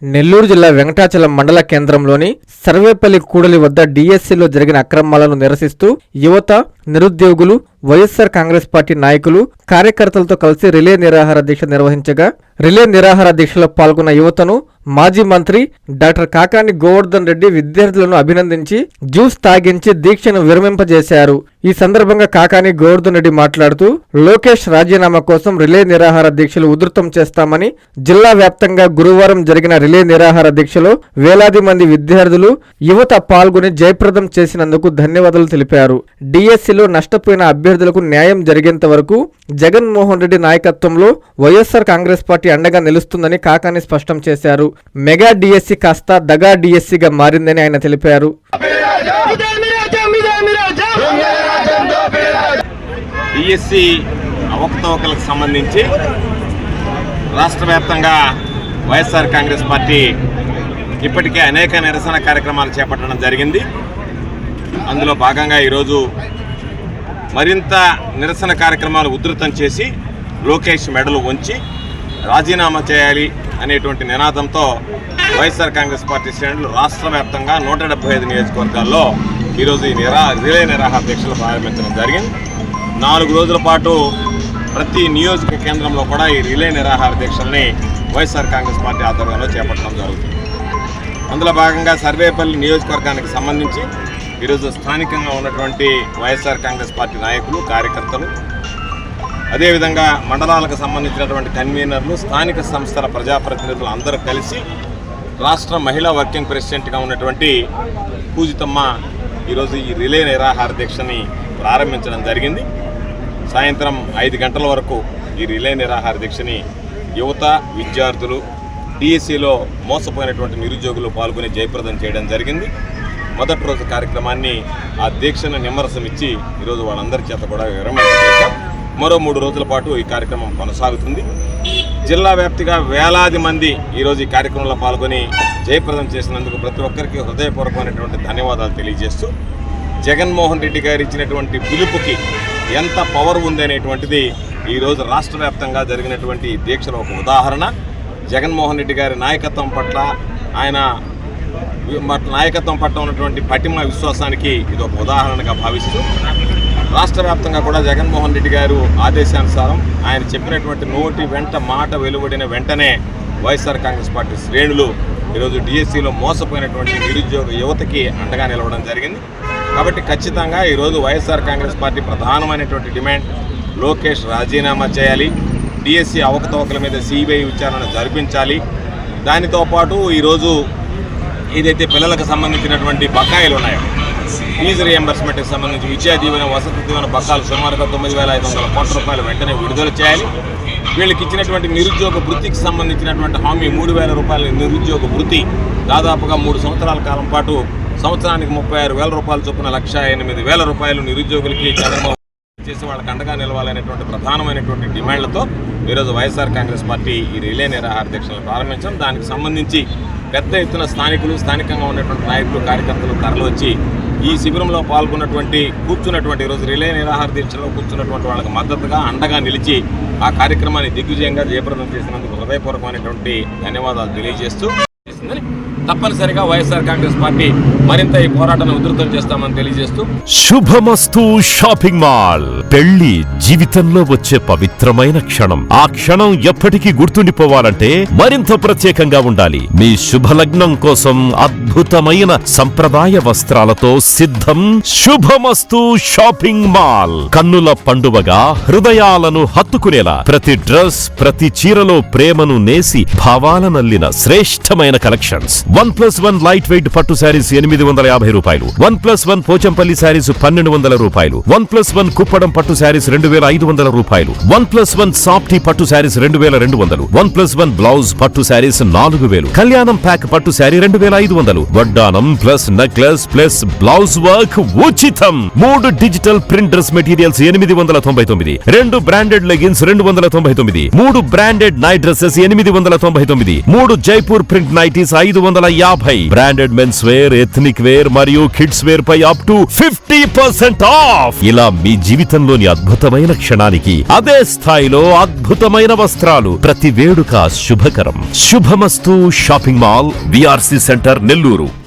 నెల్లూరు జిల్లా వెంకటాచలం మండల కేంద్రంలోని సర్వేపల్లి కూడలి వద్ద డిఎస్సిలో జరిగిన అక్రమాలను నిరసిస్తూ యువత, నిరుద్యోగులు, వైఎస్సార్ కాంగ్రెస్ పార్టీ నాయకులు, కార్యకర్తలతో కలిసి రిలే నిరాహార దీక్ష నిర్వహించగా రిలే నిరాహార దీక్షలో పాల్గొన్న యువతను మాజీ మంత్రి డాక్టర్ కాకాని గోవర్ధన్ రెడ్డి విద్యార్థులను అభినందించి జ్యూస్ తాగించి దీక్షను విరమింపజేశారు. ఈ సందర్భంగా కాకాని గోవర్ధన్ రెడ్డి మాట్లాడుతూ లోకేష్ రాజీనామా కోసం రిలే నిరాహార దీక్షలు ఉధృతం చేస్తామని, జిల్లా వ్యాప్తంగా గురువారం జరిగిన రిలే నిరాహార దీక్షలో వేలాది మంది విద్యార్థులు, యువత పాల్గొని జయప్రదం చేసినందుకు ధన్యవాదాలు తెలిపారు. డిఎస్సిలో నష్టపోయిన అభ్యర్థులకు న్యాయం జరిగేంత వరకు జగన్మోహన్ రెడ్డి నాయకత్వంలో వైఎస్సార్ కాంగ్రెస్ పార్టీ అండగా నిలుస్తుందని కాకాని స్పష్టం చేశారు. మెగా డిఎస్సి కాస్త దగా డిఎస్సిగా మారిందని ఆయన తెలిపారు. డిఎస్సి అవకతవకలకు సంబంధించి రాష్ట్ర వ్యాప్తంగా వైఎస్ఆర్ కాంగ్రెస్ పార్టీ ఇప్పటికే అనేక నిరసన కార్యక్రమాలు చేపట్టడం జరిగింది. అందులో భాగంగా ఈరోజు మరింత నిరసన కార్యక్రమాలు ఉధృతం చేసి లోకేష్ మెడలు వంచి రాజీనామా చేయాలి అనేటువంటి నినాదంతో వైఎస్ఆర్ కాంగ్రెస్ పార్టీ శ్రేణులు రాష్ట్ర వ్యాప్తంగా 175 నియోజకవర్గాల్లో ఈరోజు ఈ రిలే నిరాహార దీక్షలు ప్రారంభించడం జరిగింది. 4 రోజుల పాటు ప్రతి నియోజక కేంద్రంలో కూడా ఈ రిలే నిరాహార దీక్షల్ని వైఎస్ఆర్ కాంగ్రెస్ పార్టీ ఆధ్వర్యంలో చేపట్టడం జరుగుతుంది. అందులో భాగంగా సర్వేపల్లి నియోజకవర్గానికి సంబంధించి ఈరోజు స్థానికంగా ఉన్నటువంటి వైఎస్ఆర్ కాంగ్రెస్ పార్టీ నాయకులు, కార్యకర్తలు, అదేవిధంగా మండలాలకు సంబంధించినటువంటి కన్వీనర్లు, స్థానిక సంస్థల ప్రజాప్రతినిధులు అందరూ కలిసి రాష్ట్ర మహిళా వర్కింగ్ ప్రెసిడెంట్గా ఉన్నటువంటి పూజితమ్మ ఈరోజు ఈ రిలే నిరాహార దీక్షని ప్రారంభించడం జరిగింది. సాయంత్రం 5 గంటల వరకు ఈ రిలే నిరాహార దీక్షని యువత, విద్యార్థులు, డిఎస్సిలో మోసపోయినటువంటి నిరుద్యోగులు పాల్గొని జయప్రదం చేయడం జరిగింది. మొదటి రోజు కార్యక్రమాన్ని ఆ దీక్షను నిమ్మరసం ఇచ్చి ఈరోజు వాళ్ళందరి చేత కూడా విరమింపజేశాం. మరో 3 రోజుల పాటు ఈ కార్యక్రమం కొనసాగుతుంది. జిల్లా వ్యాప్తిగా వేలాది మంది ఈరోజు ఈ కార్యక్రమంలో పాల్గొని జయప్రదం చేసినందుకు ప్రతి ఒక్కరికి హృదయపూర్వకమైనటువంటి ధన్యవాదాలు తెలియజేస్తూ, జగన్మోహన్ రెడ్డి గారు ఇచ్చినటువంటి పిలుపుకి ఎంత పవర్ ఉంది అనేటువంటిది ఈరోజు రాష్ట్ర వ్యాప్తంగా జరిగినటువంటి దీక్షలో ఒక ఉదాహరణ. జగన్మోహన్ రెడ్డి గారి నాయకత్వం పట్ల, ఆయన నాయకత్వం పట్ల ఉన్నటువంటి పటిమ విశ్వాసానికి ఇది ఒక ఉదాహరణగా భావిస్తూ, రాష్ట్ర వ్యాప్తంగా కూడా జగన్మోహన్ రెడ్డి గారు ఆదేశానుసారం ఆయన చెప్పినటువంటి నోటి వెంట మాట వెలువడిన వెంటనే వైఎస్ఆర్ కాంగ్రెస్ పార్టీ శ్రేణులు ఈరోజు డిఎస్సిలో మోసపోయినటువంటి నిరుద్యోగ యువతకి అండగా నిలవడం జరిగింది. కాబట్టి ఖచ్చితంగా ఈరోజు వైఎస్ఆర్ కాంగ్రెస్ పార్టీ ప్రధానమైనటువంటి డిమాండ్ లోకేష్ రాజీనామా చేయాలి, డిఎస్సి అవకతవకల మీద సిబిఐ విచారణ జరిపించాలి. దానితో పాటు ఈరోజు ఏదైతే పిల్లలకు సంబంధించినటువంటి బకాయిలు ఉన్నాయో, ఫీజు రియంబర్స్మెంట్కి సంబంధించి విద్యా దీవెన, వసతి దీవెన బకాయిలు సుమారుగా 9,500 కోట్ల రూపాయలు వెంటనే విడుదల చేయాలి. వీళ్ళకి ఇచ్చినటువంటి నిరుద్యోగ వృత్తికి సంబంధించినటువంటి హామీ 3,000 రూపాయల నిరుద్యోగ వృత్తి దాదాపుగా 3 సంవత్సరాల కాలం పాటు సంవత్సరానికి 36,000 రూపాయలు చొప్పున 1,08,000 రూపాయలు నిరుద్యోగులకి చంద్రబాబు చేసి వాళ్ళకి అండగా నిలవాలనేటువంటి ప్రధానమైనటువంటి డిమాండ్లతో ఈరోజు వైఎస్ఆర్ కాంగ్రెస్ పార్టీ ఈ రిలే నిరాహార దీక్షలను ప్రారంభించాం. దానికి సంబంధించి పెద్ద ఎత్తున స్థానికులు, స్థానికంగా ఉన్నటువంటి నాయకులు, కార్యకర్తలు తరలి వచ్చి ఈ శిబిరంలో కూర్చున్నటువంటి ఈరోజు రిలే నిరాహార దీక్షలో కూర్చున్నటువంటి వాళ్ళకి మద్దతుగా, అండగా నిలిచి ఆ కార్యక్రమాన్ని దిగ్విజయంగా జయప్రదం చేసినందుకు హృదయపూర్వకమైనటువంటి ధన్యవాదాలు తెలియజేస్తూ, తప్పనిసరిగా వైఎస్ఆర్ కాంగ్రెస్ పార్టీ మరింత ఈ పోరాటాన్ని ఉధృతం చేస్తామని తెలియజేస్తూ, శుభమస్తు షాపింగ్ మాల్. పెళ్లి జీవితంలో వచ్చే పవిత్రమైన క్షణం. ఆ క్షణం ఎప్పటికీ గుర్తుండిపోవాలంటే మరింత ప్రత్యేకంగా ఉండాలి. మీ శుభలగ్నం కోసం అద్భుతమైన సంప్రదాయ వస్త్రాలతో సిద్ధం శుభమస్తు షాపింగ్ మాల్. కన్నుల పండువగా హృదయాలను హత్తుకునేలా ప్రతి డ్రెస్, ప్రతి చీరలో ప్రేమను నేసి భావాలనల్లిన శ్రేష్టమైన కలెక్షన్స్. 1+1 లైట్ వెయిట్ పట్టు శారీస్ 850 రూపాయలు, 1+1 పోచంపల్లి శారీస్ 1,200 రూపాయలు, 1+1 కుప్పడం పట్టు శారీస్ 2,500 రూపాయలు, 1+1 సాఫ్టీ పట్టు శారీస్ 2,200, 1+1 బ్లౌజ్ పట్టు శారీస్ 4,000, కళ్యాణం ప్యాక్ పట్టు శారీ 2,500, వడ్డానం plus necklace plus blouse work ఉచితం. 3 digital print dress materials 899, 2 branded leggings 299, 3 branded night dresses 899, 3 Jaipur print nighties 500 750. Branded men's wear, ethnic wear మరియు కిడ్స్ వేర్ పై అప్ టు 50% ఆఫ్. ఇలా మీ జీవితంలోని అద్భుతమైన క్షణానికి అదే స్థాయిలో అద్భుతమైన వస్త్రాలు. ప్రతి వేడుక శుభకరం. శుభమస్తు shopping mall, VRC centre, Nellore.